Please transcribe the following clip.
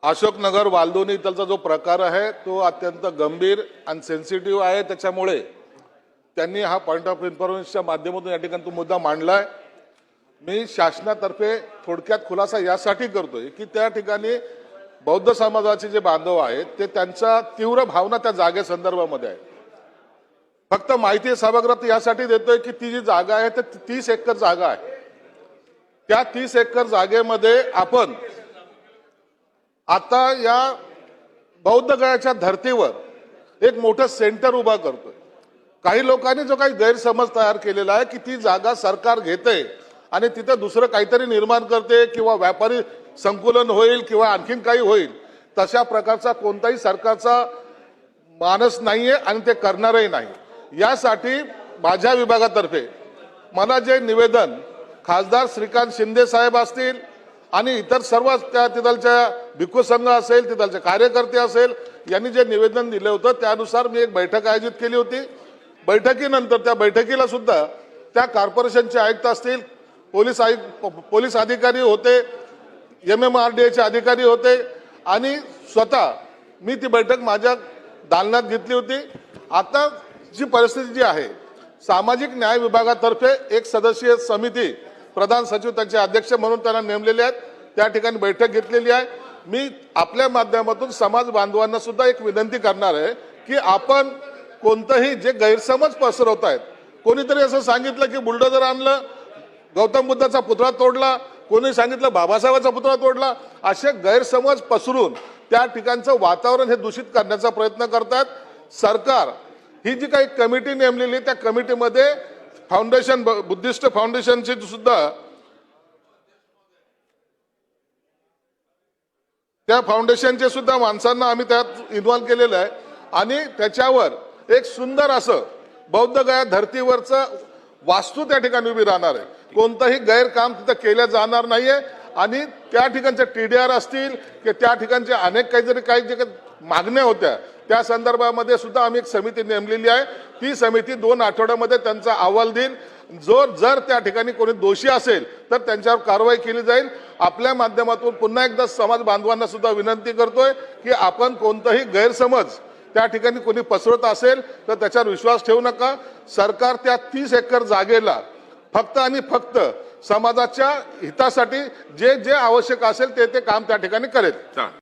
अशोकनगर वालदोनी इथलचा जो प्रकार आहे तो अत्यंत गंभीर आणि सेन्सिटिव्ह आहे। त्याच्यामुळे त्यांनी हा पॉइंट ऑफ इन्फॉर्मेशनच्या माध्यमातून या ठिकाणी तो मुद्दा मांडलाय। मी शासनातर्फे थोडक्यात खुलासा यासाठी करतोय की त्या ठिकाणी बौद्ध समाजाचे जे बांधव आहेत ते त्यांचा तीव्र भावना त्या जागे संदर्भामध्ये आहे। फक्त माहिती सभागृहात यासाठी देतोय की ती जी जागा आहे ते 30 एकर जागा आहे। त्या 30 एकर जागेमध्ये आपण आता या बौद्ध गयाच्या धर्तीवर एक मोठं सेंटर उभा करतोय। काही लोकांनी जो काही गैरसमज तयार केलेला आहे की ती जागा सरकार घेते आणि तिथे दुसरं काहीतरी निर्माण करते किंवा व्यापारी संकुलन होईल किंवा आणखीन काही होईल, तशा प्रकारचा कोणताही सरकारचा मानस नाहीये आणि ते करणारही नाही। यासाठी माझ्या विभागातर्फे मला जे निवेदन खासदार श्रीकांत शिंदे साहेब असतील आणि इतर सर्व त्या तिथलच्या भिक्खू संघ असेल, तिथलचे कार्यकर्ते असेल, यांनी जे निवेदन दिले होतं त्यानुसार मी एक बैठक आयोजित केली होती। बैठकीनंतर त्या बैठकीला सुद्धा त्या कॉर्पोरेशनचे आयुक्त असतील, पोलीस अधिकारी होते, MMRDAचे अधिकारी होते आणि स्वतः मी ती बैठक माझ्या दालनात घेतली होती। आता जी परिस्थिती जी आहे, सामाजिक न्याय विभागातर्फे एक सदस्यीय समिती प्रधान सचिव त्यांचे अध्यक्ष म्हणून त्यांना नेमलेले आहेत, त्या ठिकाणी बैठक घेतलेली आहे। मी आपल्या माध्यमातून समाज बांधवांना सुद्धा एक विनंती करणार आहे की आपण कोणतेही जे गैरसमज पसरवत आहेत, कोणीतरी असं सांगितलं की बुलडोजर आणलं, गौतम बुद्धाचा पुतळा तोडला, कोणी सांगितलं बाबासाहेबांचा पुतळा तोडला, असे गैरसमज पसरून त्या ठिकाणचं वातावरण हे दूषित करण्याचा प्रयत्न करतात। सरकार ही जी काही कमिटी नेमलेली त्या कमिटीमध्ये फाउंडेशन बुद्धिस्ट फाउंडेशनची सुद्धा त्या फाउंडेशनचे सुद्धा माणसांना आम्ही त्यात इन्व्हॉल्व केलेलं आहे आणि त्याच्यावर एक सुंदर असं बौद्ध गया धर्तीवरचं वास्तू त्या ठिकाणी उभी राहणार आहे। कोणतंही गैरकाम तिथं केलं जाणार नाहीये आणि त्या ठिकाणचे TDR असतील की त्या ठिकाणचे अनेक काही जे मागण्या होत्या त्या संदर्भामध्ये सुद्धा आम्ही एक समिती नेमलेली आहे। ती समिती 2 आठवड्यामध्ये त्यांचा अहवाल देईल। जर त्या ठिकाणी कोणी दोषी असेल तर त्यांच्यावर कारवाई केली जाईल। आपल्या माध्यमातून पुन्हा एकदा समाज बांधवांना सुद्धा विनंती करतोय की आपण कोणताही गैरसमज त्या ठिकाणी कोणी पसरवत असेल तर त्याच्यावर विश्वास ठेवू नका। सरकार त्या 30 एकर जागेला फक्त आणि फक्त समाजाच्या हितासाठी जे आवश्यक असेल ते काम त्या ठिकाणी करेल।